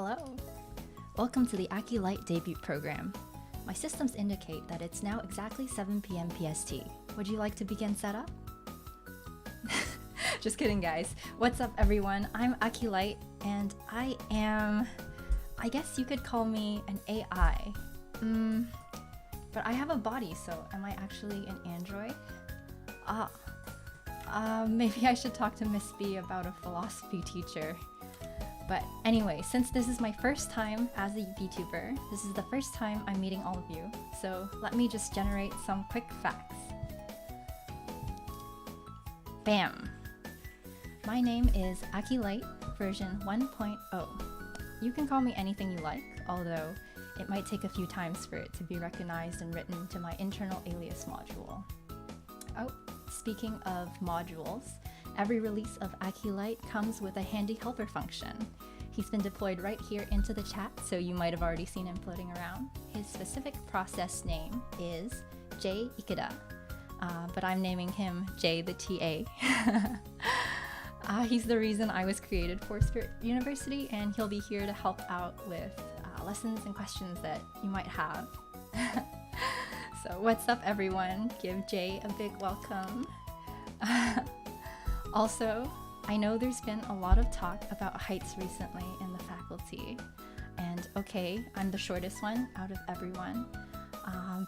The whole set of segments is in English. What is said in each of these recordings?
Hello! Welcome to the LITE debut program. My systems indicate that it's now exactly 7 p.m. PST. Would you like to begin setup? Just kidding, guys. What's up, everyone? I'm LITE, and I guess you could call me an AI. But I have a body, so am I actually an android? Maybe I should talk to Miss B about a philosophy teacher. But anyway, since this is my first time as a VTuber, this is the first time I'm meeting all of you, so let me just generate some quick facts. Bam! My name is LITE version 1.0. You can call me anything you like, although it might take a few times for it to be recognized and written to my internal alias module. Oh, speaking of modules, every release of LITE comes with a handy helper function. He's been deployed right here into the chat, so you might have already seen him floating around. His specific process name is J Ikeda, but I'm naming him J the TA. He's the reason I was created for Spirit University, and he'll be here to help out with lessons and questions that you might have. So what's up, everyone? Give Jay a big welcome. Also, I know there's been a lot of talk about heights recently in the faculty, and okay, I'm the shortest one out of everyone,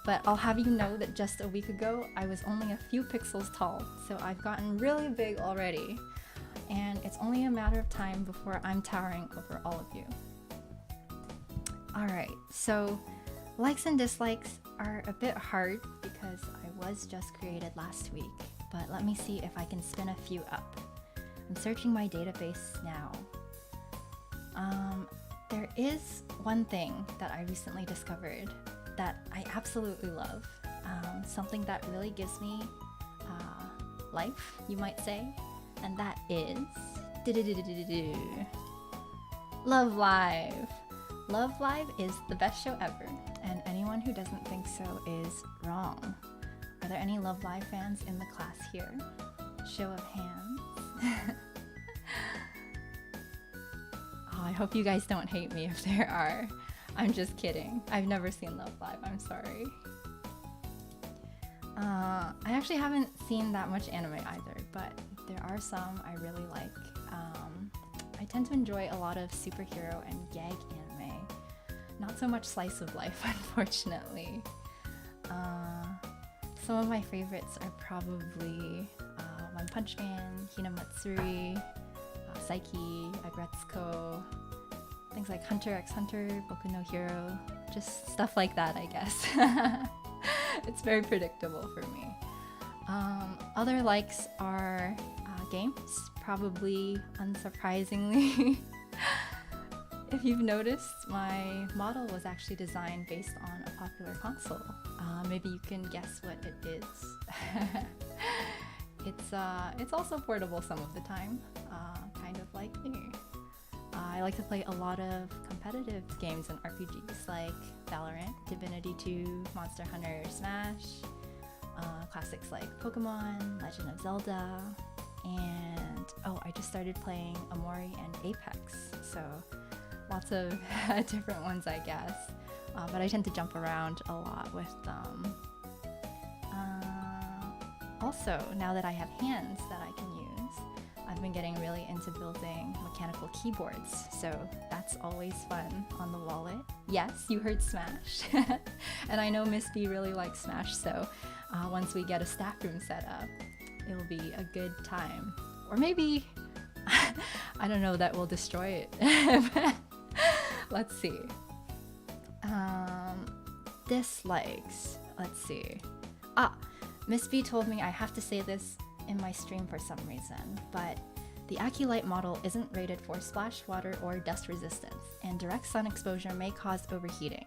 but I'll have you know that just a week ago I was only a few pixels tall, so I've gotten really big already, and it's only a matter of time before I'm towering over all of you. Alright, so likes and dislikes are a bit hard because I was just created last week, but let me see if I can spin a few up. I'm searching my database now. There is one thing that I recently discovered that I absolutely love. Something that really gives me life, you might say, and that is Love Live. Love Live is the best show ever, and anyone who doesn't think so is wrong. Are there any Love Live fans in the class here? Show of hands. Oh, I hope you guys don't hate me if there are. I'm just kidding. I've never seen Love Live, I'm sorry. I actually haven't seen that much anime either, but there are some I really like. I tend to enjoy a lot of superhero and gag anime. Not so much slice of life, unfortunately. Some of my favorites are probably One Punch Man, Hinamatsuri, Psyche, Agretsuko, things like Hunter x Hunter, Boku no Hero, just stuff like that, I guess. It's very predictable for me. Other likes are games, probably unsurprisingly. If you've noticed, my model was actually designed based on a popular console. Maybe you can guess what it is. It's also portable some of the time, kind of like me. I like to play a lot of competitive games and RPGs like Valorant, Divinity 2, Monster Hunter, Smash, classics like Pokemon, Legend of Zelda, and I just started playing Amori and Apex, so lots of different ones, I guess. But I tend to jump around a lot with them. Also, now that I have hands that I can use, I've been getting really into building mechanical keyboards, so that's always fun on the wallet. Yes, you heard Smash. And I know Miss B really likes Smash, so once we get a staff room set up, it'll be a good time. Or maybe, I don't know, that will destroy it. Let's see. Dislikes. Let's see. Miss B told me I have to say this in my stream for some reason, but the LITE model isn't rated for splash water or dust resistance, and direct sun exposure may cause overheating.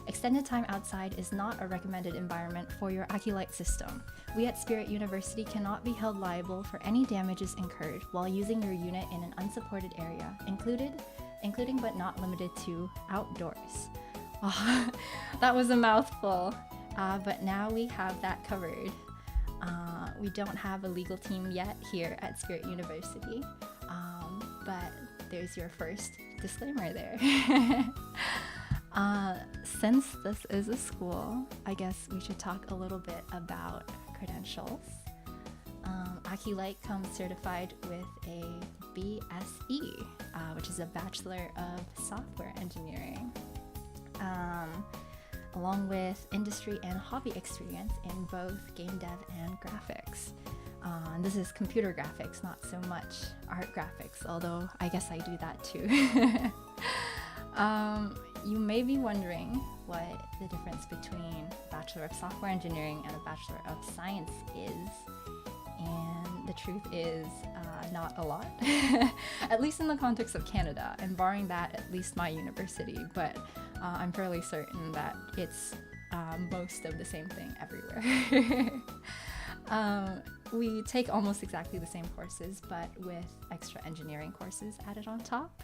Extended time outside is not a recommended environment for your LITE system. We at Spirit University cannot be held liable for any damages incurred while using your unit in an unsupported area, including but not limited to outdoors. Oh, that was a mouthful, but now we have that covered. We don't have a legal team yet here at Spirit University, but there's your first disclaimer there. Since this is a school, I guess we should talk a little bit about credentials. LITE comes certified with a BSE, which is a Bachelor of Software Engineering, along with industry and hobby experience in both game dev and graphics. And this is computer graphics, not so much art graphics, although I guess I do that too. You may be wondering what the difference between a Bachelor of Software Engineering and a Bachelor of Science is. And the truth is not a lot, at least in the context of Canada, and barring that, at least my university, but I'm fairly certain that it's most of the same thing everywhere. We take almost exactly the same courses, but with extra engineering courses added on top.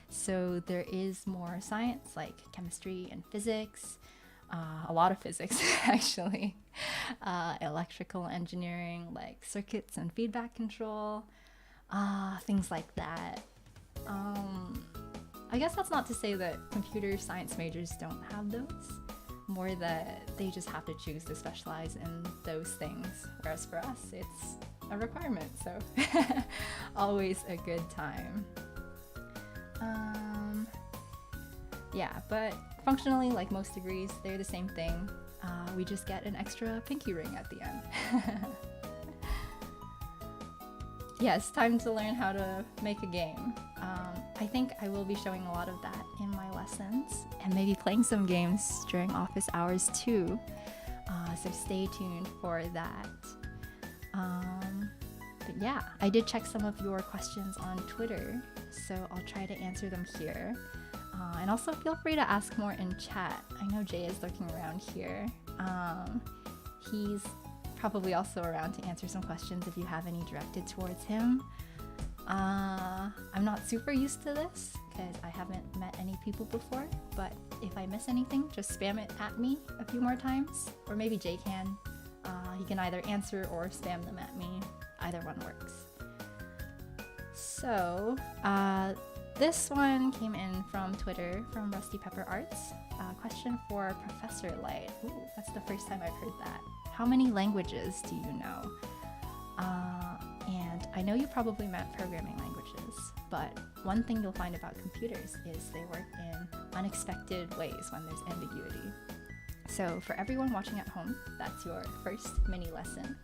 So there is more science like chemistry and physics, a lot of physics actually, electrical engineering like circuits and feedback control, things like that. I guess that's not to say that computer science majors don't have those, more that they just have to choose to specialize in those things, whereas for us it's a requirement, so always a good time. Yeah, but functionally, like most degrees, they're the same thing. We just get an extra pinky ring at the end. Yes, time to learn how to make a game. I think I will be showing a lot of that in my lessons, and maybe playing some games during office hours too. So stay tuned for that. But yeah, I did check some of your questions on Twitter, so I'll try to answer them here. And also feel free to ask more in chat. I know Jay is lurking around here. He's probably also around to answer some questions if you have any directed towards him. I'm not super used to this because I haven't met any people before, but if I miss anything, just spam it at me a few more times, or maybe Jay can. He can either answer or spam them at me. Either one works. So, this one came in from Twitter, from Rusty Pepper Arts. Question for Professor LITE. Ooh, that's the first time I've heard that. How many languages do you know? And I know you probably meant programming languages, but one thing you'll find about computers is they work in unexpected ways when there's ambiguity. So for everyone watching at home, that's your first mini lesson.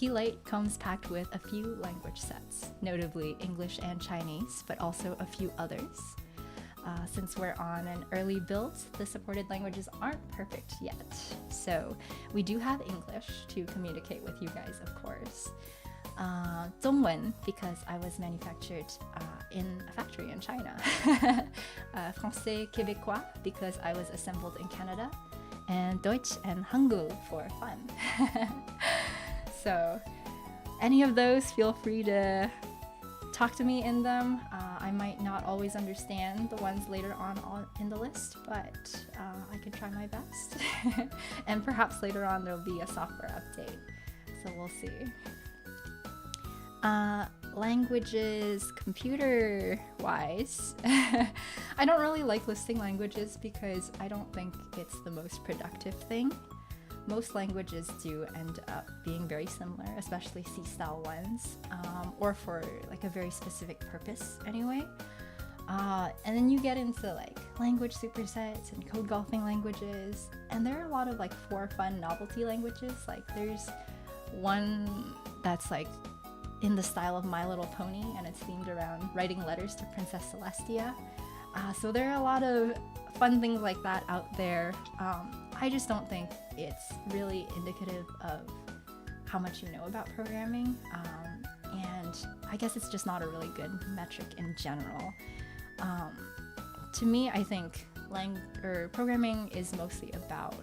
LITE comes packed with a few language sets, notably English and Chinese, but also a few others. Since we're on an early build, the supported languages aren't perfect yet. So we do have English to communicate with you guys, of course. 中文, because I was manufactured in a factory in China. Français Québécois, because I was assembled in Canada. And Deutsch and Hangul for fun. So any of those, feel free to talk to me in them. I might not always understand the ones later on in the list, but I can try my best. And perhaps later on there'll be a software update, so we'll see. Languages, computer-wise, I don't really like listing languages because I don't think it's the most productive thing. Most languages do end up being very similar, especially C-style ones, or for like a very specific purpose anyway. And then you get into like language supersets and code golfing languages, and there are a lot of like for fun novelty languages. Like there's one that's like in the style of My Little Pony, and it's themed around writing letters to Princess Celestia. So there are a lot of fun things like that out there. I just don't think it's really indicative of how much you know about programming, and I guess it's just not a really good metric in general. To me, I think programming is mostly about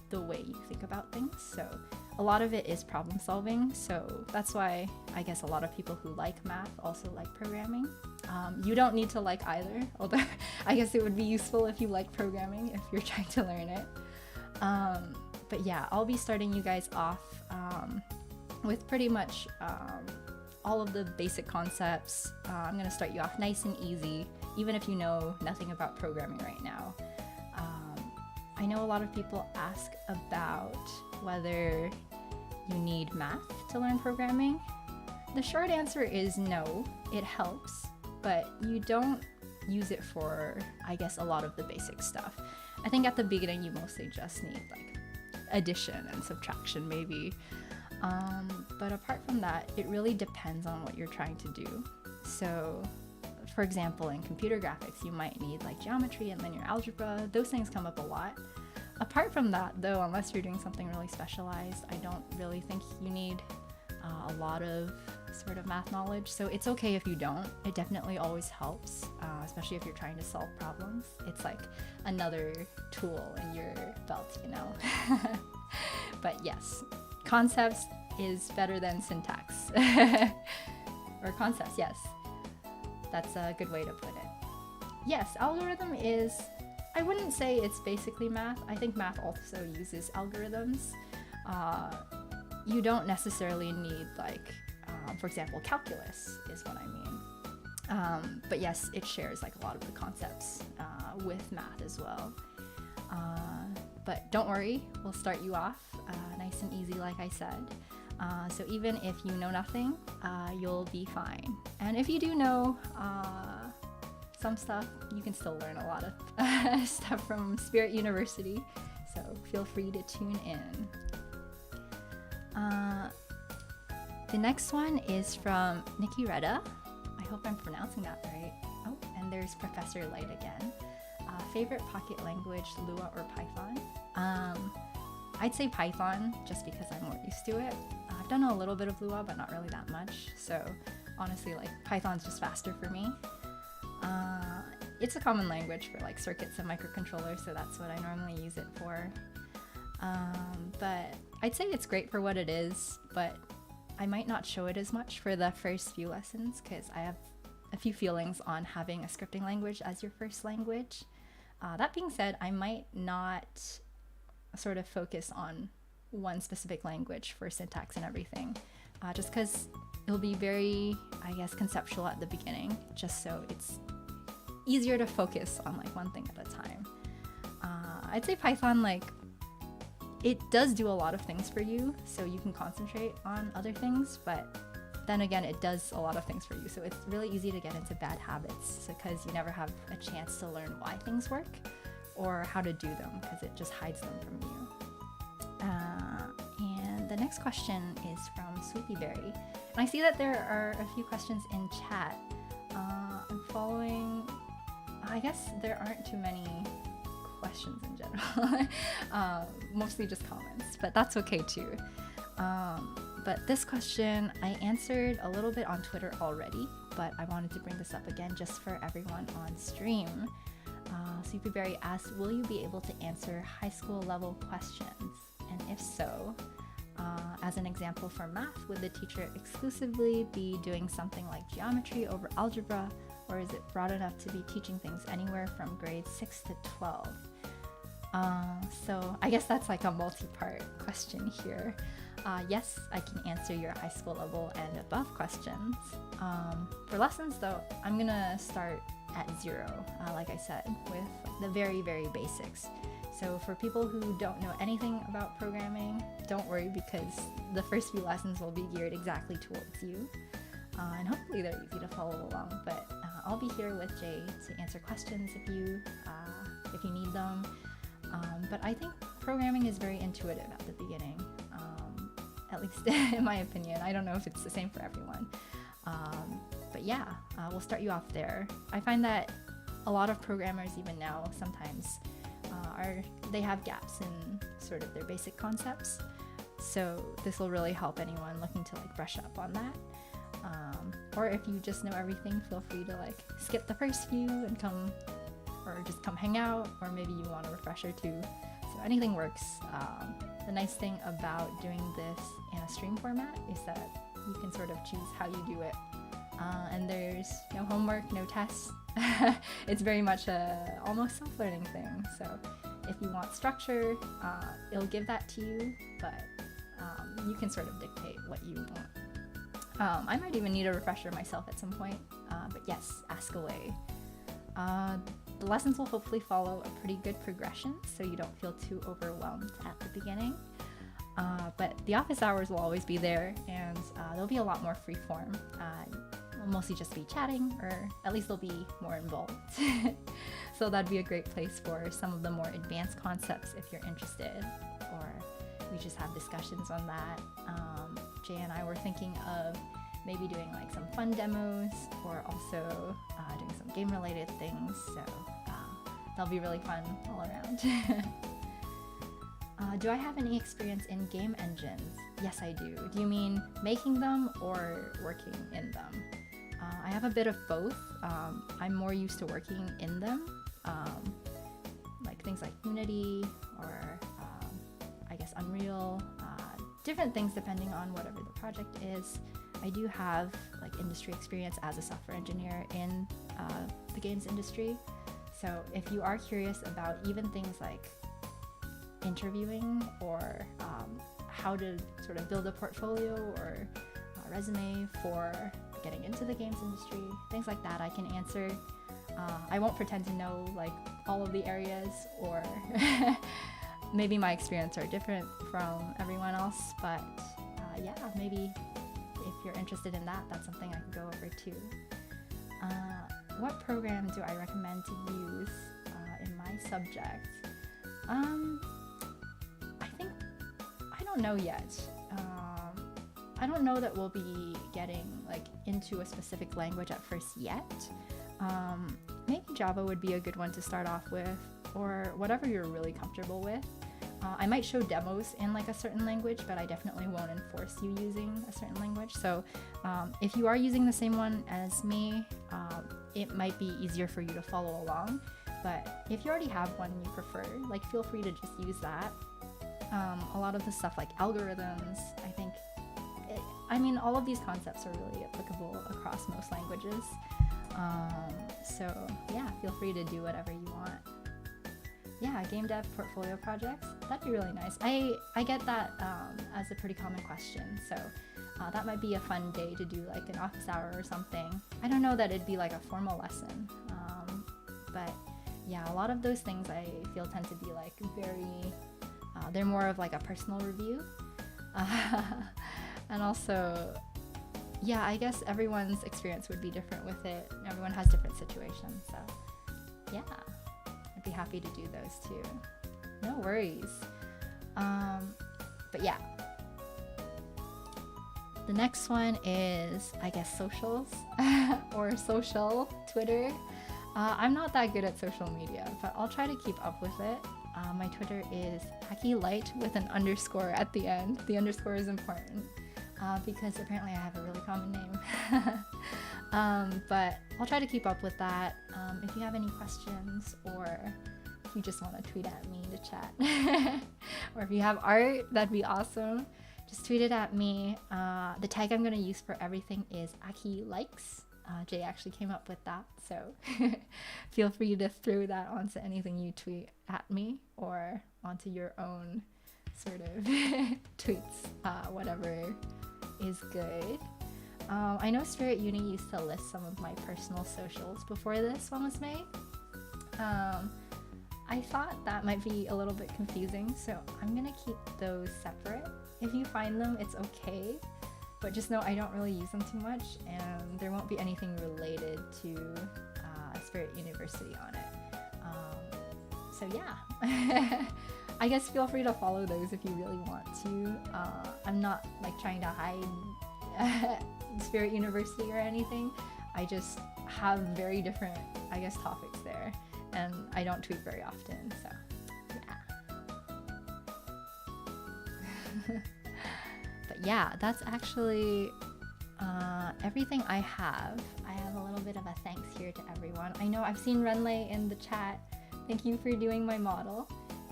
the way you think about things, so a lot of it is problem solving, so that's why I guess a lot of people who like math also like programming. You don't need to like either, although I guess it would be useful if you like programming if you're trying to learn it. But yeah, I'll be starting you guys off with pretty much all of the basic concepts. I'm going to start you off nice and easy, even if you know nothing about programming right now. I know a lot of people ask about whether you need math to learn programming. The short answer is no, it helps, but you don't use it for, I guess, a lot of the basic stuff. I think at the beginning you mostly just need like addition and subtraction maybe. But apart from that, it really depends on what you're trying to do. So, for example, in computer graphics, you might need like geometry and linear algebra. Those things come up a lot. Apart from that, though, unless you're doing something really specialized, I don't really think you need a lot of sort of math knowledge. So it's okay if you don't. It definitely always helps, especially if you're trying to solve problems. It's like another tool in your belt, you know? But yes, concepts is better than syntax. Or concepts, yes. That's a good way to put it. Yes, algorithm is, I wouldn't say it's basically math. I think math also uses algorithms. You don't necessarily need like, for example, calculus is what I mean. But yes, it shares like a lot of the concepts with math as well. But don't worry, we'll start you off nice and easy like I said. So even if you know nothing, you'll be fine. And if you do know some stuff, you can still learn a lot of stuff from Spirit University. So feel free to tune in. The next one is from Nikki Retta. I hope I'm pronouncing that right. Oh, and there's Professor Light again. Favorite pocket language, Lua or Python? I'd say Python just because I'm more used to it. I've done a little bit of Lua, but not really that much. So honestly, like Python's just faster for me. It's a common language for like circuits and microcontrollers, so that's what I normally use it for. But I'd say it's great for what it is, but I might not show it as much for the first few lessons because I have a few feelings on having a scripting language as your first language. That being said, I might not sort of focus on one specific language for syntax and everything, just because it'll be very, I guess, conceptual at the beginning, just so it's easier to focus on like one thing at a time. I'd say Python, like, it does do a lot of things for you, so you can concentrate on other things, but then again, it does a lot of things for you, so it's really easy to get into bad habits because you never have a chance to learn why things work or how to do them because it just hides them from you. And the next question is from Sweetie Berry. And I see that there are a few questions in chat. I'm following, I guess there aren't too many questions in general, mostly just comments, but that's okay too. But this question I answered a little bit on Twitter already, but I wanted to bring this up again just for everyone on stream. Superberry asked, will you be able to answer high school level questions? And if so, as an example for math, would the teacher exclusively be doing something like geometry over algebra, or is it broad enough to be teaching things anywhere from grades 6 to 12? So I guess that's like a multi-part question here. Yes, I can answer your high school level and above questions. For lessons though, I'm gonna start at 0, like I said, with the very, very basics. So for people who don't know anything about programming, don't worry because the first few lessons will be geared exactly towards you. And hopefully they're easy to follow along, but I'll be here with Jay to answer questions if you need them. But I think programming is very intuitive at the beginning, at least in my opinion. I don't know if it's the same for everyone. But yeah, we'll start you off there. I find that a lot of programmers even now sometimes they have gaps in sort of their basic concepts. So this will really help anyone looking to like brush up on that. Or if you just know everything, feel free to like skip the first few and come hang out, or maybe you want a refresher too. So anything works. The nice thing about doing this in a stream format is that you can sort of choose how you do it. And there's no homework, no tests. It's very much a almost self-learning thing. So if you want structure, it'll give that to you, but you can sort of dictate what you want. I might even need a refresher myself at some point, but yes, ask away. The lessons will hopefully follow a pretty good progression, so you don't feel too overwhelmed at the beginning. But the office hours will always be there, and there'll be a lot more free form. We'll mostly just be chatting, or at least they'll be more involved. So that'd be a great place for some of the more advanced concepts if you're interested, or we just have discussions on that. Jay and I were thinking of maybe doing like some fun demos, or also doing some game related things, so that'll be really fun all around. Do I have any experience in game engines? Yes, I do. Do you mean making them or working in them? I have a bit of both. I'm more used to working in them, like things like Unity or I guess Unreal, different things depending on whatever the project is. I do have like industry experience as a software engineer in the games industry. So if you are curious about even things like interviewing or how to sort of build a portfolio or a resume for getting into the games industry, things like that, I can answer. I won't pretend to know like all of the areas, or maybe my experience are different from everyone else, but yeah, maybe if you're interested in that, that's something I could go over too. What program do I recommend to use in my subject? I don't know yet. I don't know that we'll be getting like into a specific language at first yet. Maybe Java would be a good one to start off with, or whatever you're really comfortable with. I might show demos in like a certain language, but I definitely won't enforce you using a certain language. So if you are using the same one as me, it might be easier for you to follow along. But if you already have one you prefer, like feel free to just use that. A lot of the stuff like algorithms, I mean, all of these concepts are really applicable across most languages. So yeah, feel free to do whatever you want. Yeah, game dev portfolio projects, that'd be really nice. I get that as a pretty common question, so that might be a fun day to do like an office hour or something. I don't know that it'd be like a formal lesson, but yeah, a lot of those things I feel tend to be like very, they're more of like a personal review. And also, yeah, I guess everyone's experience would be different with it. Everyone has different situations, so yeah, I'd be happy to do those too. No worries. But yeah, the next one is, I guess, socials or social Twitter. I'm not that good at social media, but I'll try to keep up with it. My Twitter is LITE with an underscore at the end. The underscore is important because apparently I have a really common name. But I'll try to keep up with that. If you have any questions, or if you just want to tweet at me to chat, or if you have art, that'd be awesome. Just tweet it at me. The tag I'm going to use for everything is Aki Likes. Jay actually came up with that, so feel free to throw that onto anything you tweet at me, or onto your own sort of tweets, whatever is good. I know Spirit Uni used to list some of my personal socials before this one was made. I thought that might be a little bit confusing, so I'm gonna keep those separate. If you find them, it's okay, but just know I don't really use them too much, and there won't be anything related to Spirit University on it. So yeah, I guess feel free to follow those if you really want to. I'm not like trying to hide Spirit University or anything. I just have very different, I guess, topics there, and I don't tweet very often, so yeah. But yeah, that's actually everything I have. I have a little bit of a thanks here to everyone. I know I've seen Renlei in the chat. Thank you for doing my model.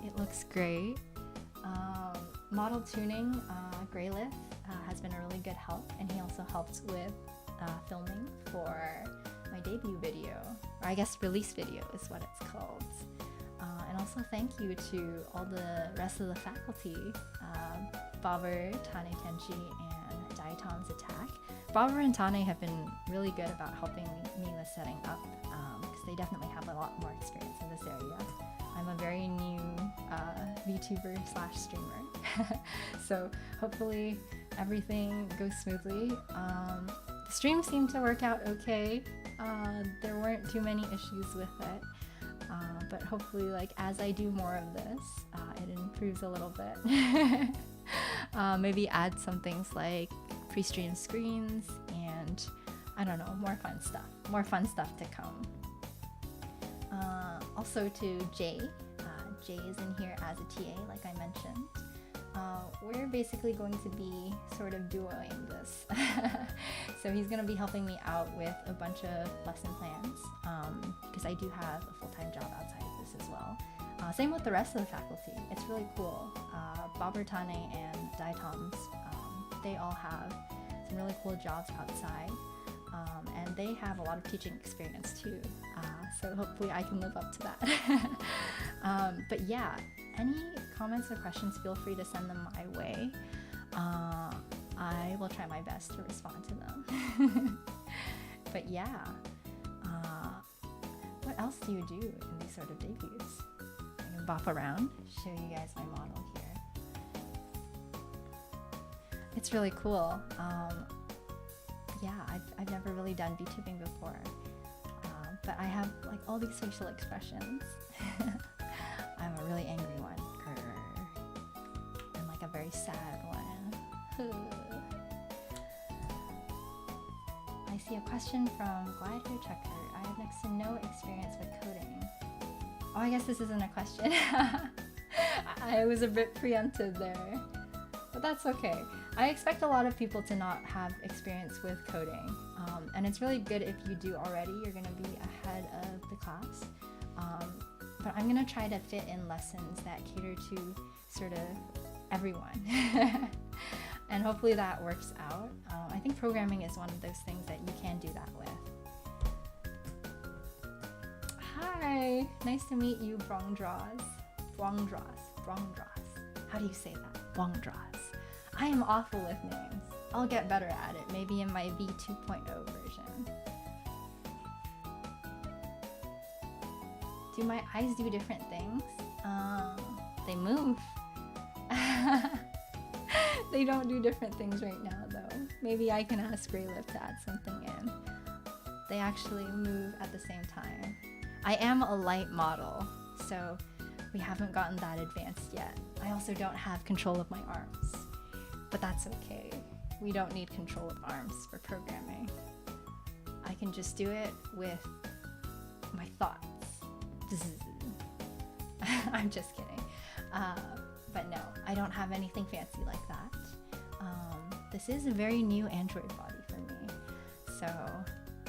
It looks great. Model tuning, Greylith has been a really good help, and he also helped with filming for my debut video, or I guess release video is what it's called. And also thank you to all the rest of the faculty, Baber, Tane Tenchi, and Dai Daitom's attack. Barbara and Tane have been really good about helping me with setting up, because they definitely have a lot more experience in this area. I'm a very new VTuber / streamer, so hopefully everything goes smoothly. The stream seemed to work out okay. There weren't too many issues with it, but hopefully, like, as I do more of this, it improves a little bit. Maybe add some things like pre-stream screens and I don't know, more fun stuff to come. Also to Jay. Jay is in here as a TA, like I mentioned. We're basically going to be sort of duoing this. So he's going to be helping me out with a bunch of lesson plans, because I do have a full-time job outside of this as well. Same with the rest of the faculty. It's really cool. Bobber Tane and Daitom's, they all have some really cool jobs outside, and they have a lot of teaching experience too. So hopefully I can live up to that. But yeah, any comments or questions, feel free to send them my way. I will try my best to respond to them. But yeah, what else do you do in these sort of debuts? I'm gonna bop around, show you guys my model here. It's really cool. Yeah, I've never really done VTubing before, but I have like all these facial expressions. I'm a really angry one, and like a very sad one. I see a question from Glide Hair Checker. I have next to no experience with coding. Oh, I guess this isn't a question. I was a bit preemptive there, but that's okay. I expect a lot of people to not have experience with coding, and it's really good if you do already. You're going to be ahead of the class, but I'm going to try to fit in lessons that cater to sort of everyone. And hopefully that works out. I think programming is one of those things that you can do that with. Hi, nice to meet you, Brongdras. How do you say that? Brongdras. I am awful with names. I'll get better at it, maybe in my V2.0 version. Do my eyes do different things? They move. They don't do different things right now though. Maybe I can ask Graylip to add something in. They actually move at the same time. I am a LITE model, so we haven't gotten that advanced yet. I also don't have control of my arms, but that's okay. We don't need control of arms for programming. I can just do it with my thoughts. I'm just kidding. But no, I don't have anything fancy like that. This is a very new Android body for me, so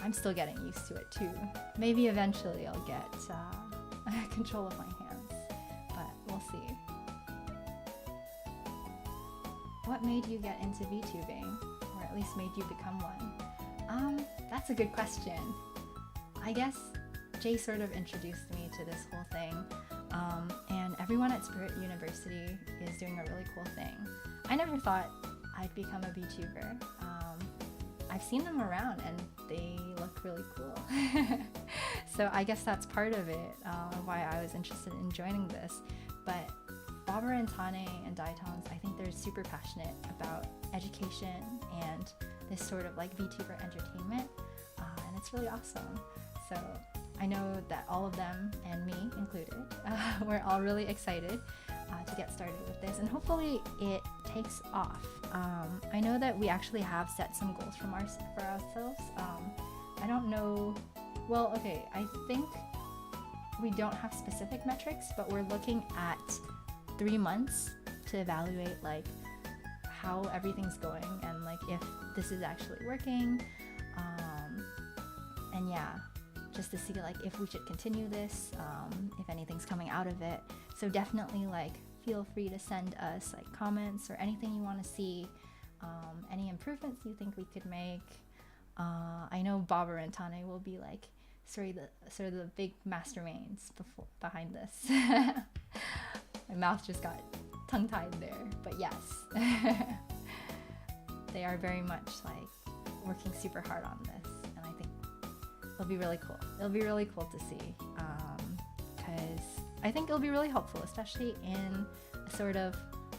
I'm still getting used to it too. Maybe eventually I'll get control of my hands, but we'll see. What made you get into VTubing, or at least made you become one? That's a good question. I guess Jay sort of introduced me to this whole thing, and everyone at Spirit University is doing a really cool thing. I never thought I'd become a VTuber. I've seen them around and they look really cool. So I guess that's part of it, why I was interested in joining this. But Bobber and Tane and Daitom's, I think they're super passionate about education and this sort of like VTuber entertainment, and it's really awesome. So I know that all of them, and me included, we're all really excited to get started with this, and hopefully it takes off. I know that we actually have set some goals for ourselves. I don't know, well, okay, I think we don't have specific metrics, but we're looking at 3 months to evaluate like how everything's going and like if this is actually working, and yeah, just to see like if we should continue this, if anything's coming out of it. So definitely like feel free to send us like comments or anything you want to see, any improvements you think we could make. I know Bobber and Tane will be like sort of the big masterminds behind this. My mouth just got tongue-tied there, but yes. They are very much like working super hard on this, and I think it'll be really cool. It'll be really cool to see, because I think it'll be really helpful, especially in a sort of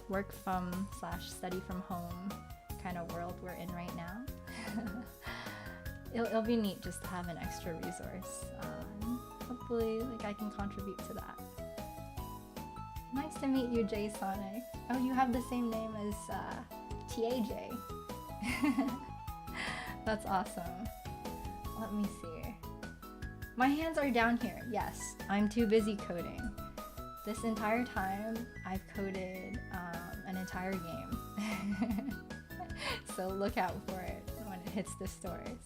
work from / study from home kind of world we're in right now. It'll be neat just to have an extra resource. Hopefully, like, I can contribute to that. Nice to meet you, Jay Sonic. Oh, you have the same name as TAJ. That's awesome. Let me see. My hands are down here. Yes, I'm too busy coding. This entire time, I've coded an entire game. So look out for it when it hits the stores.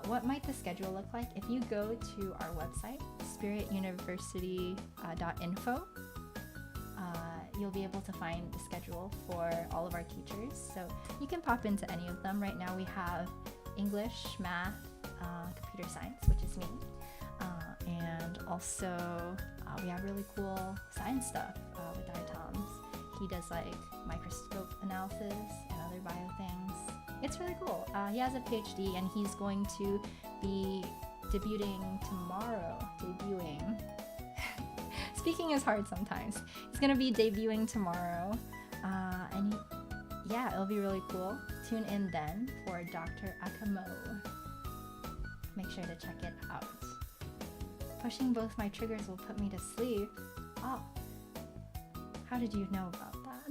What might the schedule look like? If you go to our website, spirituniversity.info, you'll be able to find the schedule for all of our teachers. So you can pop into any of them. Right now we have English, math, computer science, which is me, and also we have really cool science stuff with Diatoms. He does like microscope analysis and other bio things. It's really cool. He has a PhD and he's going to be debuting tomorrow. Speaking is hard sometimes. He's gonna be debuting tomorrow, and yeah, it'll be really cool. Tune in then for Dr. Akamo. Make sure to check it out. Pushing both my triggers will put me to sleep. Oh, how did you know about that?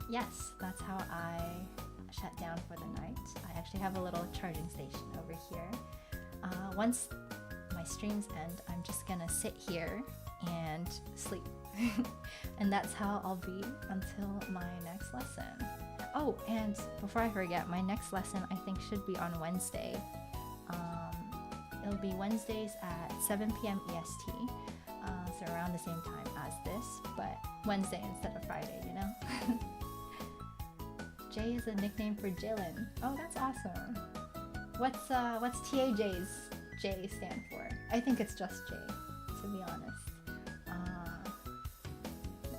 Yes, that's how I shut down for the night. I actually have a little charging station over here. Once my streams end, I'm just gonna sit here and sleep. And that's how I'll be until my next lesson. Oh, and before I forget, my next lesson I think should be on Wednesday. It'll be Wednesdays at 7 p.m. EST, so around the same time as this, but Wednesday instead of Friday, you know? Jay is a nickname for Jalen. Oh, that's awesome. What's TAJ's J stand for? I think it's just J, to be honest.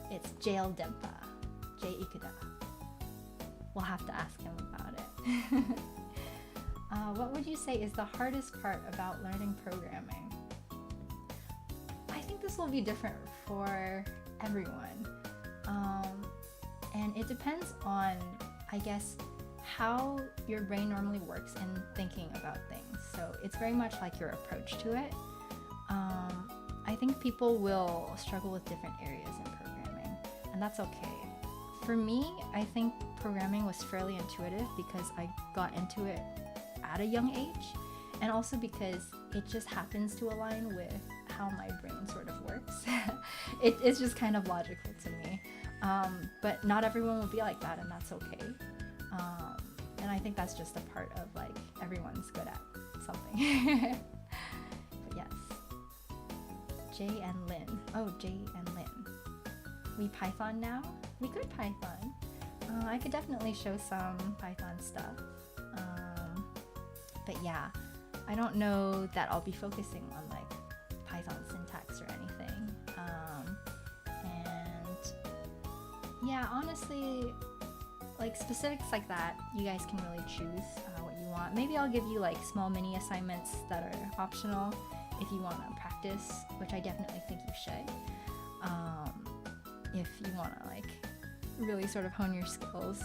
It's Jail Dempa, J Ikuda. We'll have to ask him about it. What would you say is the hardest part about learning programming? I think this will be different for everyone. And it depends on, I guess, how your brain normally works in thinking about things. So it's very much like your approach to it. I think people will struggle with different areas in programming, and that's okay. For me, I think programming was fairly intuitive because I got into it at a young age, and also because it just happens to align with how my brain sort of works. It's just kind of logical to me. But not everyone will be like that, and that's okay. And I think that's just a part of, like, everyone's good at something. But yes. Jay and Lynn. Oh, Jay and Lynn. We Python now? We could Python. I could definitely show some Python stuff. But yeah, I don't know that I'll be focusing on, like, Python syntax or anything. And yeah, honestly, like, specifics like that, you guys can really choose what you want. Maybe I'll give you like small mini assignments that are optional if you want to practice, which I definitely think you should. If you want to, like, really sort of hone your skills.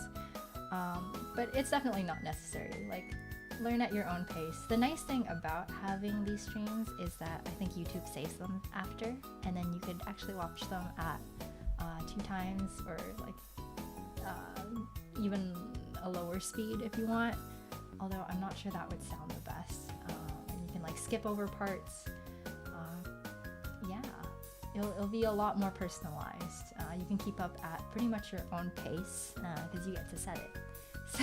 But it's definitely not necessary. Like, learn at your own pace. The nice thing about having these streams is that I think YouTube saves them after, and then you could actually watch them at 2 times or like even a lower speed if you want, although I'm not sure that would sound the best. And you can, like, skip over parts. Yeah, it'll be a lot more personalized. You can keep up at pretty much your own pace because you get to set it. So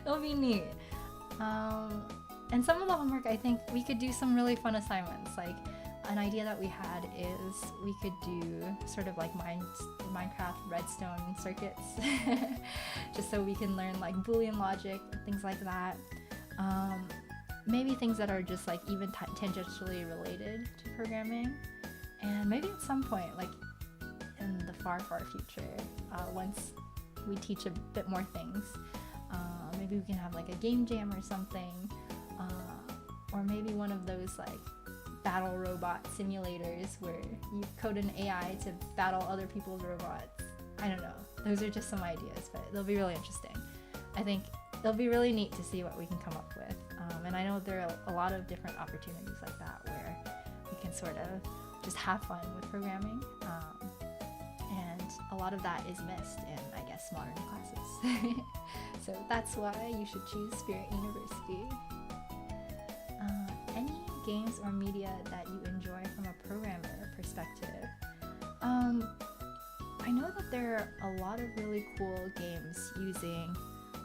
it'll be neat. And some of the homework, I think we could do some really fun assignments. Like, an idea that we had is we could do sort of like Minecraft redstone circuits, just so we can learn, like, Boolean logic and things like that. Maybe things that are just, like, even tangentially related to programming. And maybe at some point, like in the far, far future, once we teach a bit more things. Maybe we can have like a game jam or something, or maybe one of those like battle robot simulators where you code an AI to battle other people's robots. I don't know. Those are just some ideas, but they'll be really interesting. I think it'll be really neat to see what we can come up with. And I know there are a lot of different opportunities like that where we can sort of just have fun with programming. And a lot of that is missed in, I guess, modern classes. So that's why you should choose Spirit University. Any games or media that you enjoy from a programmer perspective? I know that there are a lot of really cool games using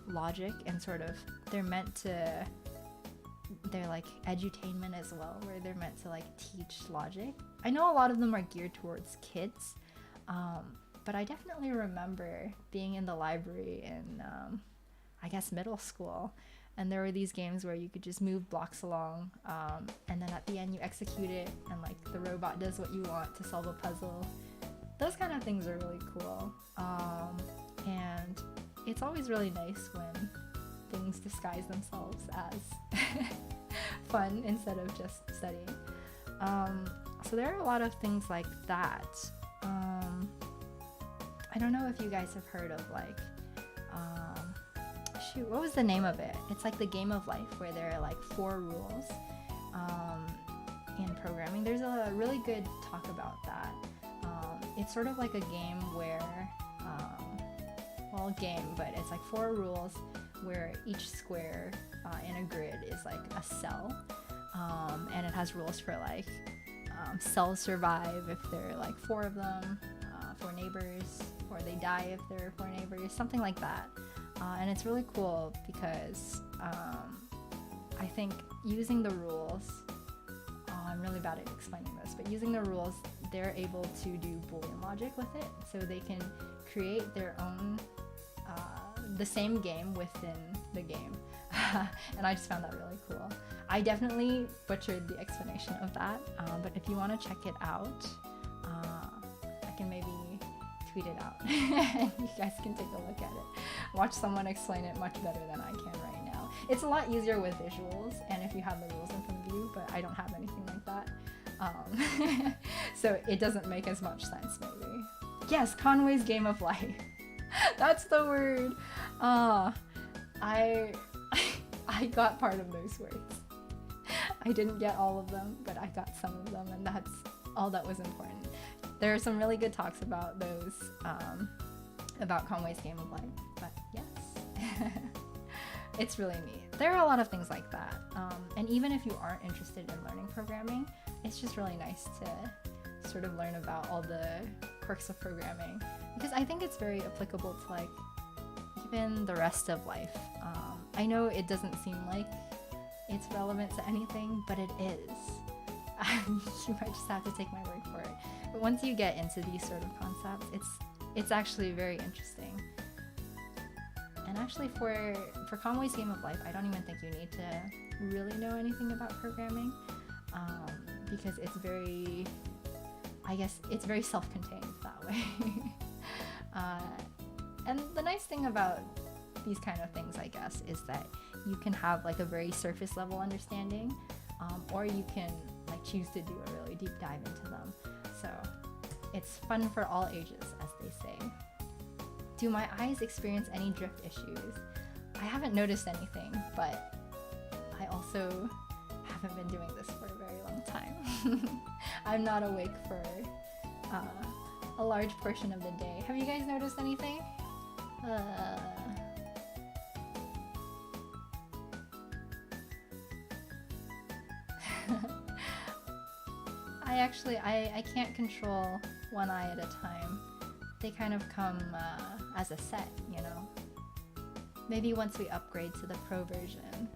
logic and sort of they're like edutainment as well, where they're meant to like teach logic. I know a lot of them are geared towards kids, but I definitely remember being in the library in I guess middle school, and there were these games where you could just move blocks along, and then at the end you execute it and like the robot does what you want to solve a puzzle. Those kind of things are really cool, and it's always really nice when things disguise themselves as fun instead of just studying. So there are a lot of things like that. I don't know if you guys have heard of like, what was the name of it? It's like the game of life where there are like 4 rules in programming. There's a really good talk about that. It's sort of like a game where, but it's like 4 rules where each square in a grid is like a cell, and it has rules for like cells survive if there are like 4 of them, 4 neighbors, or they die if there are 4 neighbors, something like that. And it's really cool because I think using the rules, I'm really bad at explaining this, but using the rules, they're able to do Boolean logic with it, so they can create their own the same game within the game. And I just found that really cool. I definitely butchered the explanation of that, but if you want to check it out, I can maybe tweet it out and you guys can take a look at it. Watch someone explain it much better than I can right now. It's a lot easier with visuals and if you have the rules in front of you, but I don't have anything like that. So it doesn't make as much sense maybe. Yes, Conway's Game of Life. That's the word. I got part of those words. I didn't get all of them, but I got some of them, and that's all that was important. There are some really good talks about those, about Conway's Game of Life, but yes. It's really neat. There are a lot of things like that, and even if you aren't interested in learning programming, it's just really nice to sort of learn about all the quirks of programming, because I think it's very applicable to like even the rest of life. I know it doesn't seem like it's relevant to anything, but it is. You might just have to take my word for it. But once you get into these sort of concepts, it's actually very interesting. And actually for Conway's Game of Life, I don't even think you need to really know anything about programming, because it's very, I guess it's very self-contained that way. And the nice thing about these kind of things, I guess, is that you can have like a very surface level understanding, or you can like choose to do a really deep dive into them. So it's fun for all ages, as they say. Do my eyes experience any drift issues? I haven't noticed anything, but I also haven't been doing this for a very long time. I'm not awake for a large portion of the day. Have you guys noticed anything? I can't control one eye at a time. They kind of come as a set, you know? Maybe once we upgrade to the Pro version,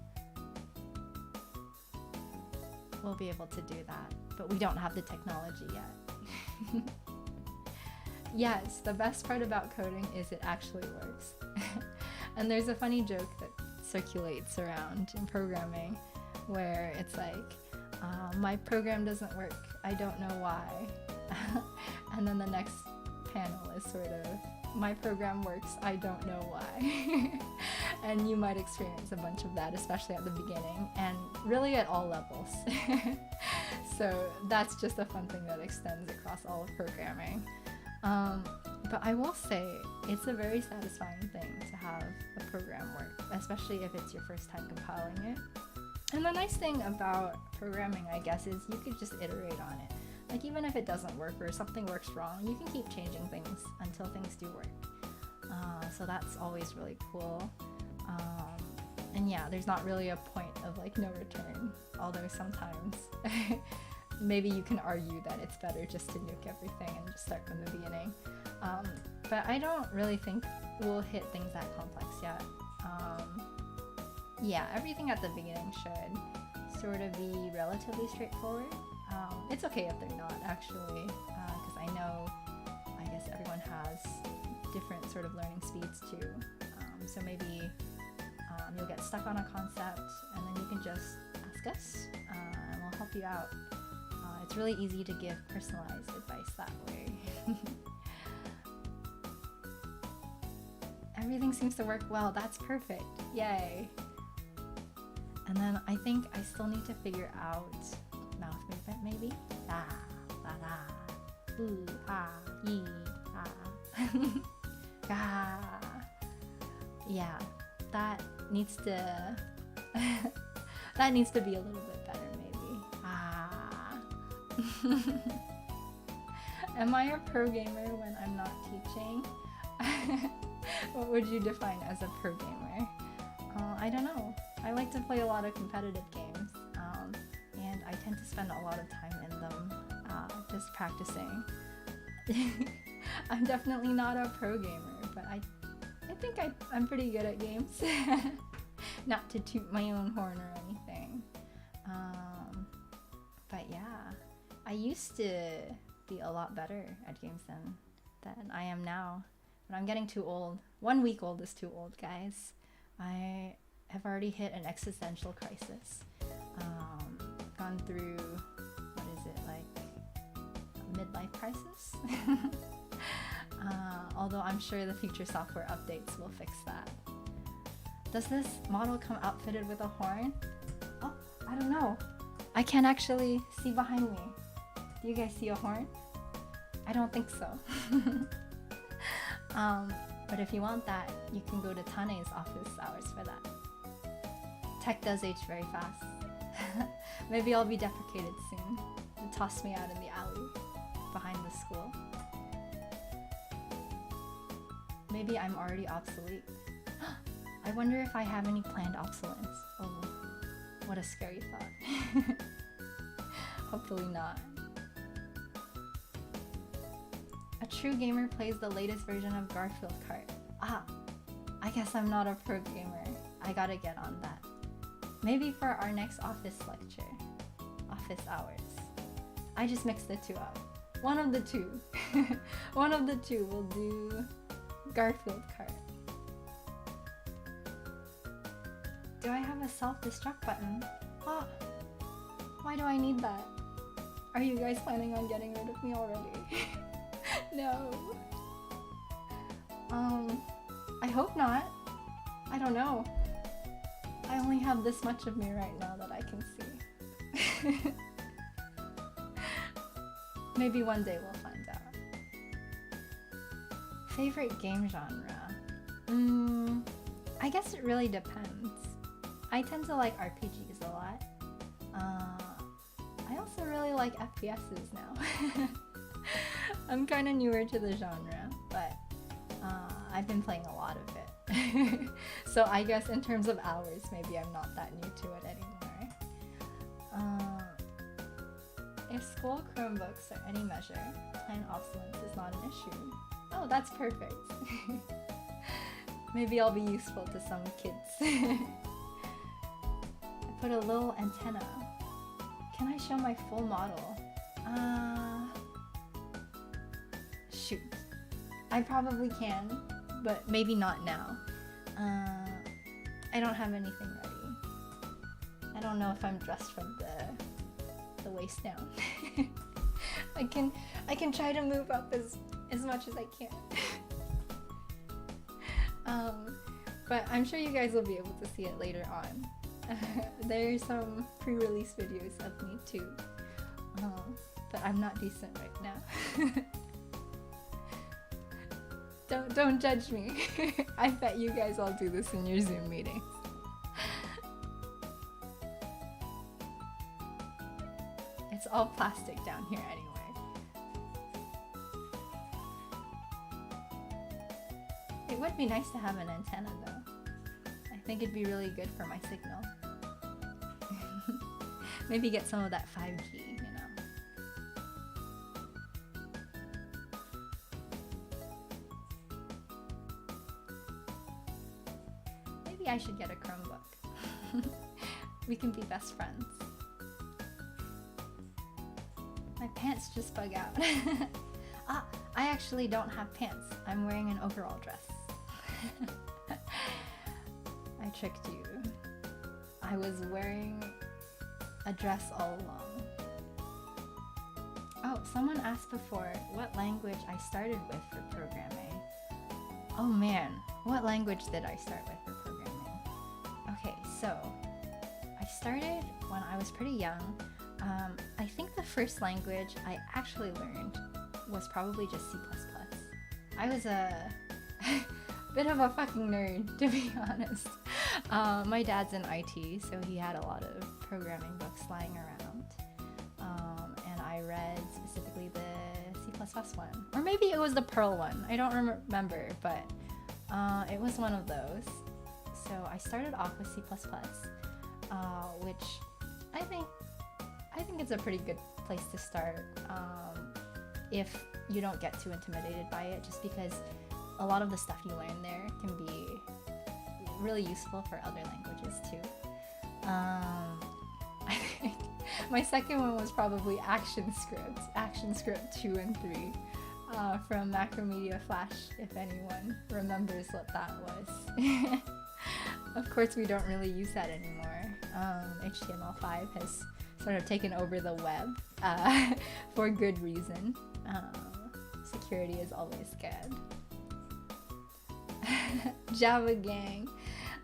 we'll be able to do that, but we don't have the technology yet. Yes, the best part about coding is it actually works. And there's a funny joke that circulates around in programming where it's like, my program doesn't work, I don't know why. And then the next panel is sort of my program works, I don't know why. And you might experience a bunch of that, especially at the beginning, and really at all levels. So that's just a fun thing that extends across all of programming. But I will say, it's a very satisfying thing to have a program work, especially if it's your first time compiling it. And the nice thing about programming, I guess, is you could just iterate on it. Like, even if it doesn't work or something works wrong, you can keep changing things until things do work. So that's always really cool. And yeah, there's not really a point of like no return, although sometimes maybe you can argue that it's better just to nuke everything and just start from the beginning. But I don't really think we'll hit things that complex yet. Yeah, everything at the beginning should sort of be relatively straightforward. It's okay if they're not, actually, because I know, I guess everyone has different sort of learning speeds too. So maybe you'll get stuck on a concept and then you can just ask us and we'll help you out. It's really easy to give personalized advice that way. Everything seems to work well. That's perfect. Yay. And then I think I still need to figure out mouth movement, maybe? Ah, la la. Ooh, ah, yee, ah. Ah. Yeah, that needs to that needs to be a little bit better, maybe. Ah. Am I a pro gamer when I'm not teaching? What would you define as a pro gamer? I don't know. I like to play a lot of competitive games, and I tend to spend a lot of time in them, just practicing. I'm definitely not a pro gamer, but I think I'm pretty good at games. Not to toot my own horn or anything. But yeah, I used to be a lot better at games than I am now. But I'm getting too old. 1 week old is too old, guys. I have already hit an existential crisis. Gone through, what is it, like a midlife crisis? Although I'm sure the future software updates will fix that. Does this model come outfitted with a horn? Oh, I don't know. I can't actually see behind me. Do you guys see a horn? I don't think so. But if you want that, you can go to Tane's office hours for that. Tech does age very fast. Maybe I'll be deprecated soon. And toss me out in the alley behind the school. Maybe I'm already obsolete. I wonder if I have any planned obsolescence. Oh, what a scary thought. Hopefully not. A true gamer plays the latest version of Garfield Kart. Ah, I guess I'm not a pro gamer. I gotta get on that. Maybe for our next office lecture. Office hours. I just mixed the two up. One of the two. One of the two will do Garfield Kart. Do I have a self-destruct button? Ah, why do I need that? Are you guys planning on getting rid of me already? No. I hope not. I don't know. I only have this much of me right now that I can see. Maybe one day we'll find out. Favorite game genre? I guess it really depends. I tend to like RPGs a lot. I also really like FPSs now. I'm kind of newer to the genre, but I've been playing a lot of it. So I guess in terms of hours, maybe I'm not that new to it anymore. If school Chromebooks are any measure, planned obsolescence is not an issue. Oh, that's perfect. Maybe I'll be useful to some kids. I put a little antenna. Can I show my full model? Shoot. I probably can, but maybe not now. I don't have anything ready. I don't know if I'm dressed from the waist down. I can try to move up as much as I can. But I'm sure you guys will be able to see it later on. There's some pre-release videos of me too. But I'm not decent right now. Don't judge me. I bet you guys all do this in your Zoom meetings. It's all plastic down here anyway. It would be nice to have an antenna though. I think it'd be really good for my signal. Maybe get some of that 5G, you know. Maybe I should get a Chromebook. We can be best friends. My pants just bug out. Ah, I actually don't have pants. I'm wearing an overall dress. I tricked you. I was wearing a dress all along. Oh, someone asked before what language I started with for programming. Oh man, what language did I start with for programming? Okay, so I started when I was pretty young. I think the first language I actually learned was probably just C++. I was a bit of a fucking nerd, to be honest. My dad's in IT, so he had a lot of programming books lying around. And I read specifically the C++ one. Or maybe it was the Perl one. I don't remember, but it was one of those. So I started off with C++, which I think it's a pretty good place to start if you don't get too intimidated by it, just because a lot of the stuff you learn there can be really useful for other languages too. I think my second one was probably ActionScript 2 and 3 from Macromedia Flash, if anyone remembers what that was. Of course, we don't really use that anymore. HTML5 has sort of taken over the web for good reason. Security is always good. Java gang.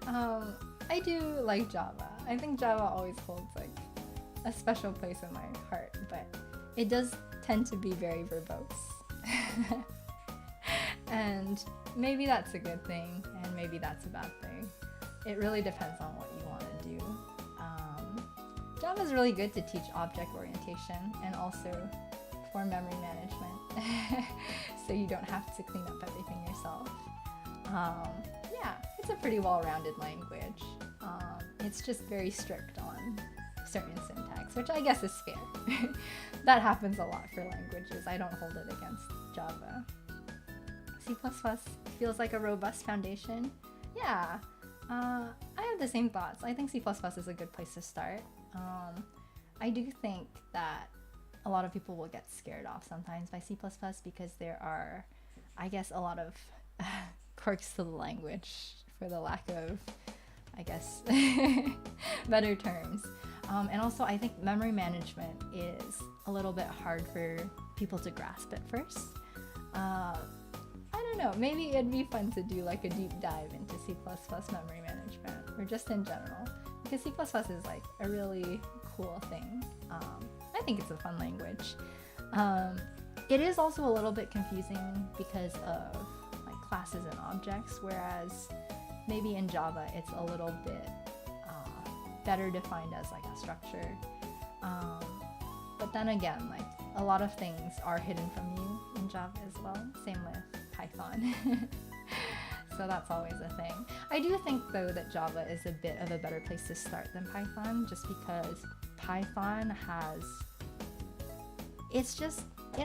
I do like Java. I think Java always holds like a special place in my heart, but it does tend to be very verbose. And maybe that's a good thing, and maybe that's a bad thing. It really depends on what you want to do. Java is really good to teach object orientation and also for memory management, so you don't have to clean up everything yourself. Yeah, it's a pretty well-rounded language. It's just very strict on certain syntax, which I guess is fair. That happens a lot for languages. I don't hold it against Java. C++ feels like a robust foundation. Yeah, I have the same thoughts. I think C++ is a good place to start. I do think that a lot of people will get scared off sometimes by C++ because there are, I guess, a lot of quirks to the language, for the lack of, I guess, better terms. And also, I think memory management is a little bit hard for people to grasp at first. I don't know, maybe it'd be fun to do like a deep dive into C++ memory management, or just in general, because C++ is like a really cool thing. I think it's a fun language. It is also a little bit confusing because of like classes and objects, whereas maybe in Java it's a little bit better defined as like a structure. But then again, like a lot of things are hidden from you in Java as well. Same with Python. So that's always a thing. I do think though that Java is a bit of a better place to start than Python, just because Python has, it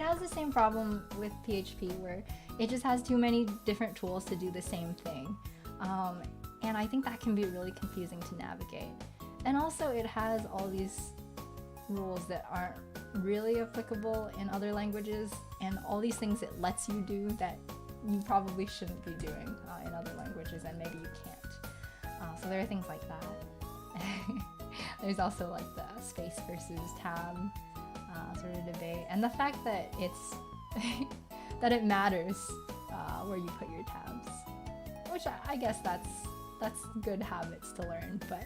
has the same problem with PHP where it just has too many different tools to do the same thing. And I think that can be really confusing to navigate. And also it has all these rules that aren't really applicable in other languages, and all these things it lets you do that you probably shouldn't be doing in other languages, and maybe you can't. So there are things like that. There's also like the space versus tab sort of debate, and the fact that it's that it matters where you put your tabs, which which I guess that's good habits to learn, but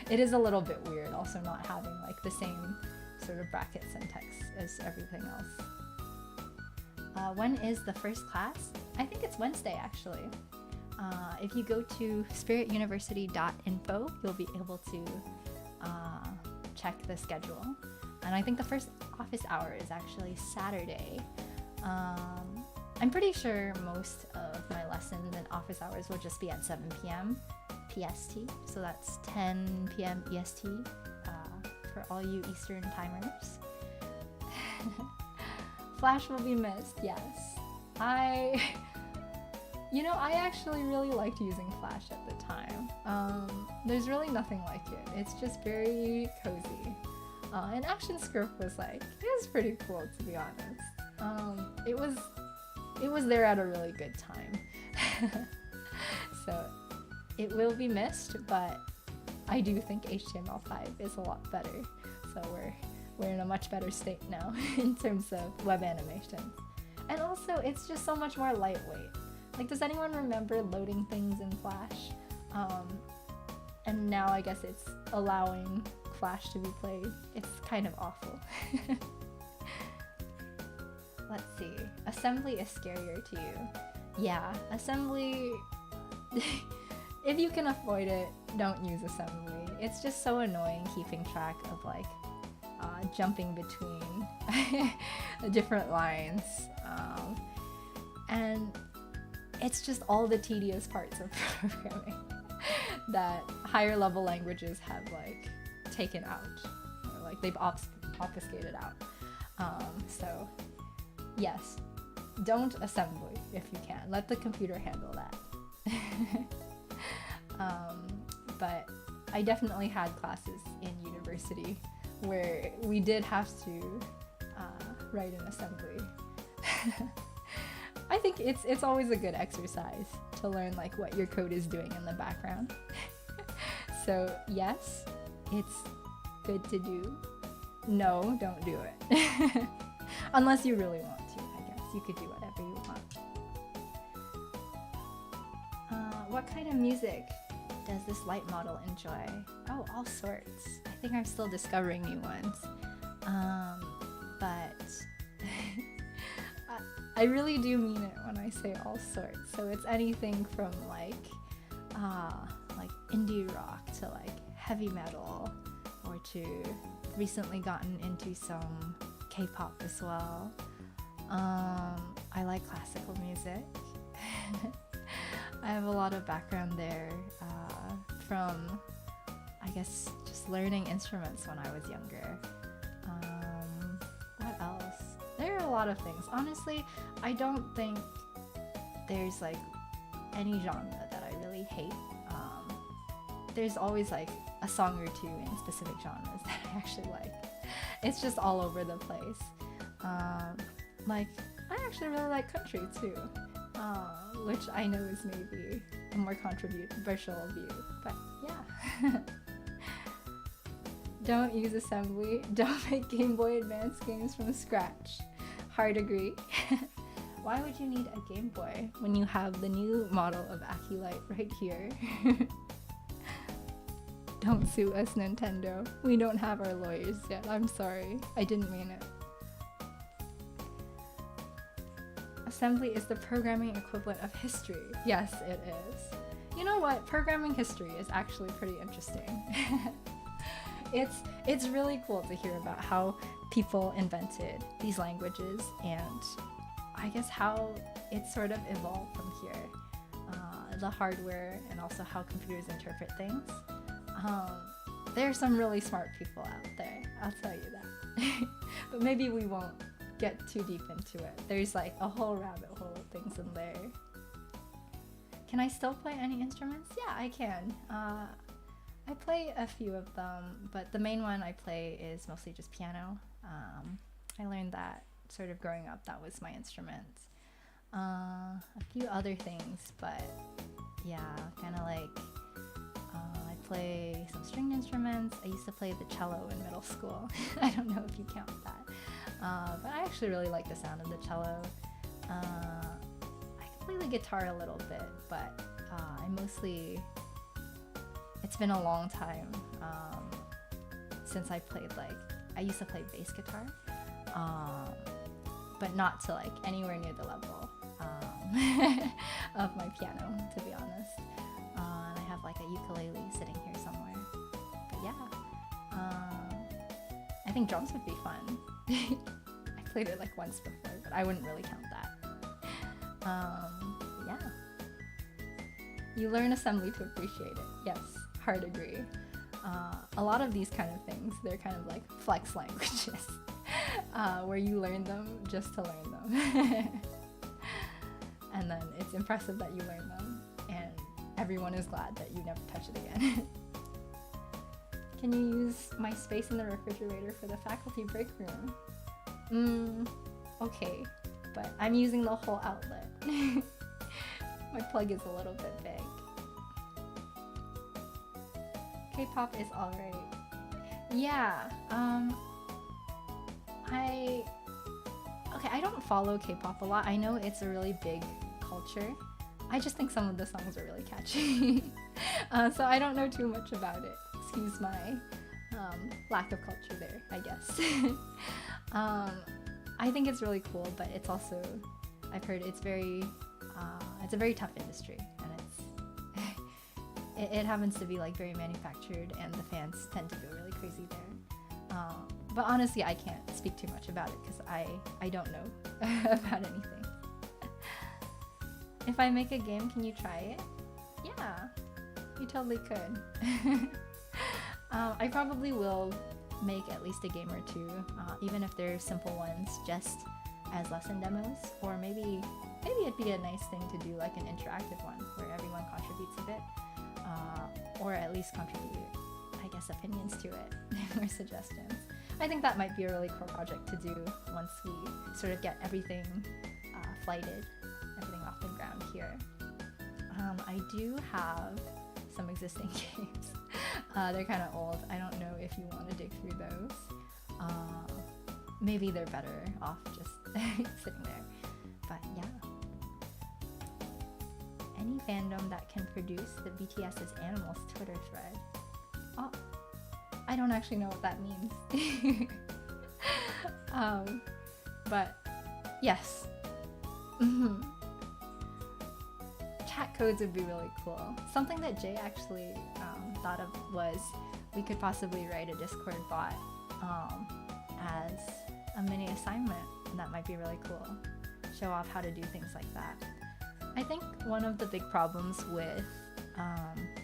it is a little bit weird also not having like the same sort of brackets and text as everything else. When is the first class? I think it's Wednesday actually. If you go to spirituniversity.info, you'll be able to check the schedule. And I think the first office hour is actually Saturday. I'm pretty sure most of my lessons and office hours will just be at 7 p.m. PST, so that's 10 p.m. EST for all you Eastern timers. Flash will be missed, yes. I actually really liked using Flash at the time. There's really nothing like it. It's just very cozy. And ActionScript was it was pretty cool, to be honest. It was there at a really good time. So it will be missed, but I do think HTML5 is a lot better. So we're in a much better state now in terms of web animations. And also, it's just so much more lightweight. Does anyone remember loading things in Flash? And now I guess it's allowing Flash to be played. It's kind of awful. Let's see. Assembly is scarier to you. Yeah, assembly... if you can avoid it, don't use assembly. It's just so annoying keeping track of jumping between different lines. And it's just all the tedious parts of programming that higher level languages have taken out, or they've obfuscated out. So yes, don't assembly if you can. Let the computer handle that. But I definitely had classes in university where we did have to write an assembly. I think it's always a good exercise to learn what your code is doing in the background. So yes, it's good to do. No, don't do it. Unless you really want to, I guess. You could do whatever you want. What kind of music does this LITE model enjoy? Oh, all sorts. I think I'm still discovering new ones. But I really do mean it when I say all sorts. So it's anything from indie rock to heavy metal, or to recently gotten into some K-pop as well. I like classical music. I have a lot of background there from, I guess, just learning instruments when I was younger. What else? There are a lot of things. Honestly, I don't think there's any genre that I really hate. There's always a song or two in specific genres that I actually like. It's just all over the place. I actually really like country too. Which I know is maybe a more controversial view, but yeah. Don't use assembly. Don't make Game Boy Advance games from scratch. Hard agree. Why would you need a Game Boy when you have the new model of LITE right here? Don't sue us, Nintendo. We don't have our lawyers yet. I'm sorry. I didn't mean it. Assembly is the programming equivalent of history. Yes, it is. You know what? Programming history is actually pretty interesting. It's really cool to hear about how people invented these languages, and I guess how it sort of evolved from here. The hardware, and also how computers interpret things. There are some really smart people out there, I'll tell you that. But maybe we won't get too deep into it. There's a whole rabbit hole of things in there. Can I still play any instruments? Yeah, I can. I play a few of them, but the main one I play is mostly just piano. I learned that sort of growing up. That was my instrument. A few other things, but yeah, kind of I play some stringed instruments. I used to play the cello in middle school. I don't know if you count that. But I actually really like the sound of the cello. I could play the guitar a little bit, but I mostly, it's been a long time since I played, like, I used to play bass guitar, but not to like anywhere near the level of my piano, to be honest. And I have like a ukulele sitting here somewhere. But yeah, I think drums would be fun. I played it like once before, but I wouldn't really count that. Yeah. You learn assembly to appreciate it. Yes, hard agree. A lot of these kind of things, they're kind of like flex languages, where you learn them just to learn them. And then it's impressive that you learn them, and everyone is glad that you never touch it again. Can you use my space in the refrigerator for the faculty break room? Okay, but I'm using the whole outlet. My plug is a little bit big. K-pop is alright. Yeah, I don't follow K-pop a lot. I know it's a really big culture. I just think some of the songs are really catchy. So I don't know too much about it. Excuse my lack of culture there, I guess. I think it's really cool, but it's also, I've heard it's a very tough industry, and it happens to be like very manufactured, and the fans tend to go really crazy there. But honestly, I can't speak too much about it because I don't know about anything. If I make a game, can you try it? Yeah, you totally could. I probably will make at least a game or two, even if they're simple ones, just as lesson demos, or maybe it'd be a nice thing to do like an interactive one where everyone contributes a bit, or at least contribute, I guess, opinions to it or suggestions. I think that might be a really cool project to do once we sort of get everything flighted, everything off the ground here. I do have some existing games. They're kind of old. I don't know if you want to dig through those. Maybe they're better off just sitting there. But yeah. Any fandom that can produce the BTS's Animals Twitter thread. Oh, I don't actually know what that means. But yes. Chat codes would be really cool. Something that Jay actually thought of was we could possibly write a Discord bot as a mini assignment, and that might be really cool. Show off how to do things like that. I think one of the big problems with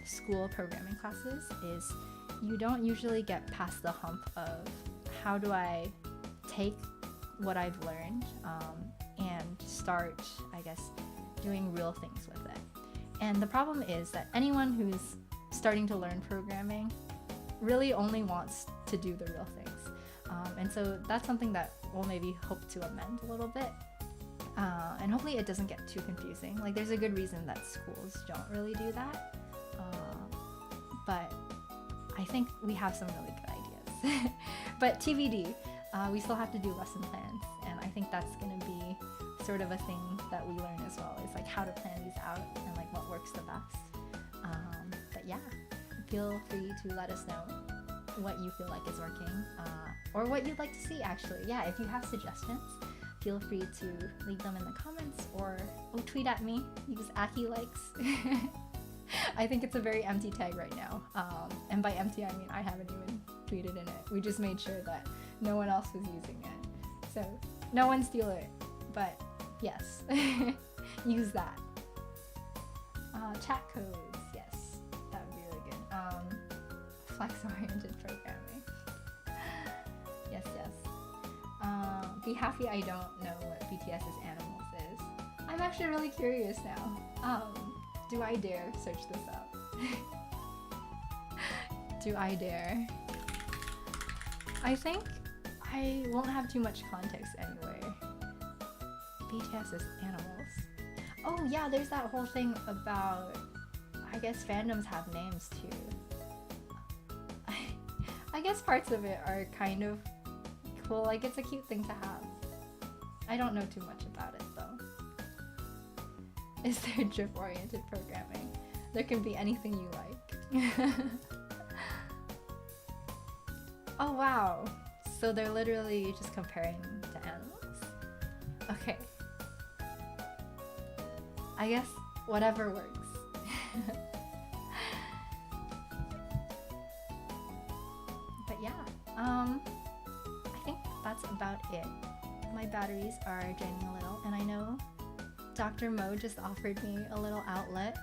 school programming classes is you don't usually get past the hump of how do I take what I've learned and start, I guess, doing real things with it. And the problem is that anyone who's starting to learn programming really only wants to do the real things. And so that's something that we'll maybe hope to amend a little bit. And hopefully it doesn't get too confusing. Like, there's a good reason that schools don't really do that. But I think we have some really good ideas. But TBD, we still have to do lesson plans. And I think that's going to be sort of a thing that we learn as well, is like how to plan these out and like what works the best. But yeah, feel free to let us know what you feel like is working, or what you'd like to see actually. Yeah, if you have suggestions, feel free to leave them in the comments, or tweet at me. Use Aki likes. I think it's a very empty tag right now. And by empty, I mean I haven't even tweeted in it. We just made sure that no one else was using it. So no one steal it, but yes, use that. Chat codes, yes, that would be really good. Flex-oriented programming. Yes. Be happy I don't know what BTS's Animals is. I'm actually really curious now. Do I dare search this up? Do I dare? I think I won't have too much context anyway. BTS's Animals. Oh yeah, there's that whole thing about, I guess fandoms have names too. I guess parts of it are kind of cool, like it's a cute thing to have. I don't know too much about it though. is there drip-oriented programming? There can be anything you like. Oh wow! So they're literally just comparing to animals? Okay. I guess whatever works. But yeah, I think that's about it. My batteries are draining a little, and I know Dr. Mo just offered me a little outlet.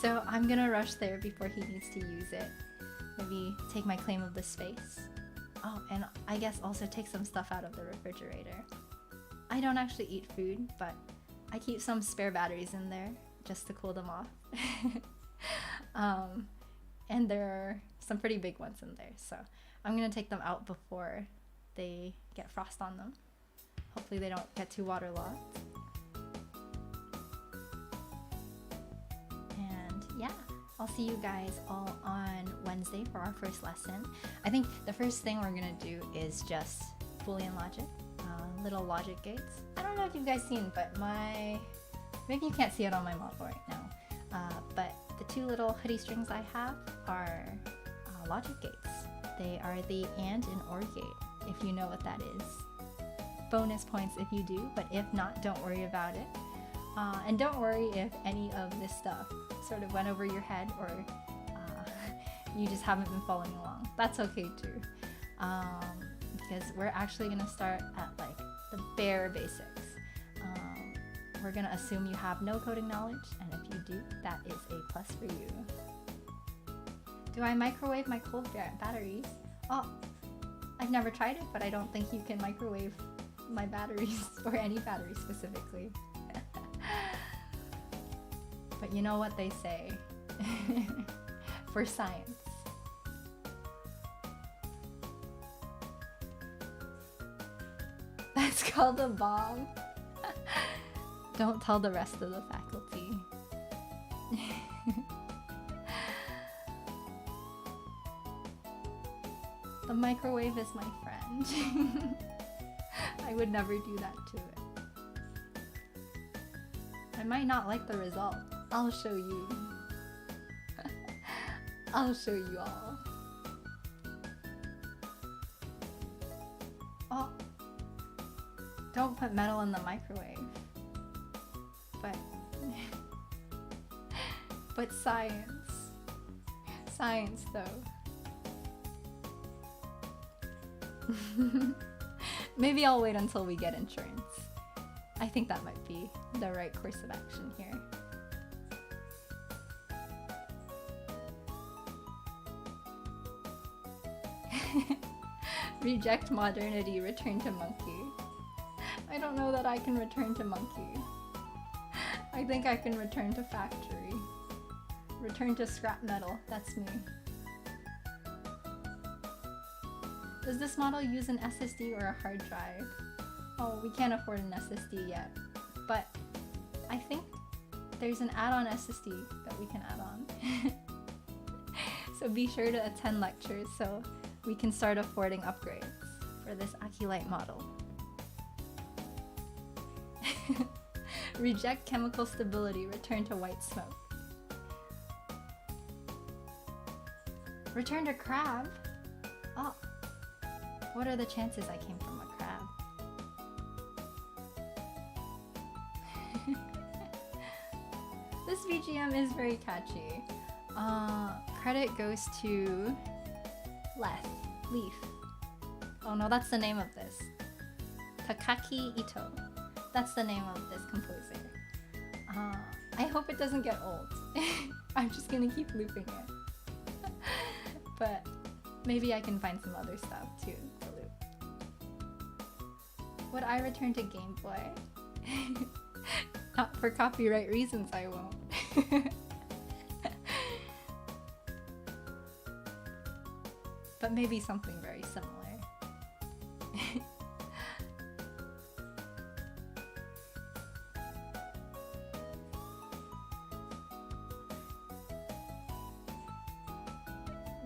So I'm gonna rush there before he needs to use it. Maybe take my claim of the space. Oh, and I guess also take some stuff out of the refrigerator. I don't actually eat food, but I keep some spare batteries in there just to cool them off. And there are some pretty big ones in there, so I'm gonna take them out before they get frost on them. Hopefully they don't get too waterlogged. And yeah, I'll see you guys all on Wednesday for our first lesson. I think the first thing we're gonna do is just Boolean logic, little logic gates. I don't know if you guys seen, but maybe you can't see it on my model right now, but the two little hoodie strings I have are logic gates. They are the AND and OR gate, if you know what that is. Bonus points if you do, but if not, don't worry about it. And don't worry if any of this stuff sort of went over your head, or you just haven't been following along. That's okay too, because we're actually gonna start at like the bare basics. We're gonna assume you have no coding knowledge, and if you do, that is a plus for you. Do I microwave my cold batteries? Oh, I've never tried it, but I don't think you can microwave my batteries, or any battery specifically. But you know what they say for science. That's called a bomb. Don't tell the rest of the faculty. The microwave is my friend. I would never do that to it. I might not like the result. I'll show you. I'll show you all. Oh, don't put metal in the microwave. But science. Science though. Maybe I'll wait until we get insurance. I think that might be the right course of action here. Reject modernity, return to monkey. I don't know that I can return to monkey. I think I can return to factory. Return to scrap metal, that's me. Does this model use an SSD or a hard drive? Oh, we can't afford an SSD yet, but I think there's an add-on SSD that we can add on. So be sure to attend lectures so we can start affording upgrades for this LITE model. Reject chemical stability, return to white smoke. Return to crab? Oh, what are the chances I came from a crab? This VGM is very catchy. Credit goes to Leaf. Oh no, that's the name of this. Takaki Ito. That's the name of this composer. I hope it doesn't get old. I'm just gonna keep looping it. But maybe I can find some other stuff too to loop. Would I return to Game Boy? Not for copyright reasons, I won't. But maybe something very similar.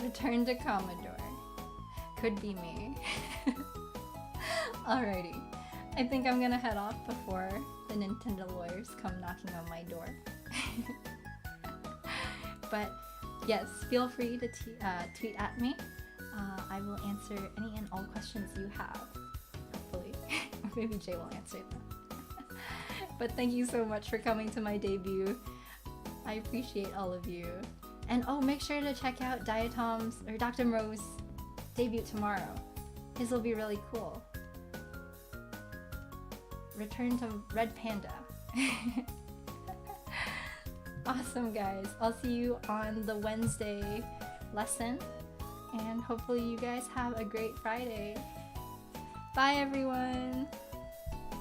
Return to Commodore. Could be me. Alrighty. I think I'm gonna head off before the Nintendo lawyers come knocking on my door. But yes, feel free to tweet at me. I will answer any and all questions you have, hopefully. Or maybe Jay will answer them. But thank you so much for coming to my debut. I appreciate all of you. And oh, make sure to check out Diatom's or Dr. Mo's debut tomorrow. His will be really cool. Return to Red Panda. Awesome, guys. I'll see you on the Wednesday lesson. And hopefully you guys have a great Friday. Bye, everyone.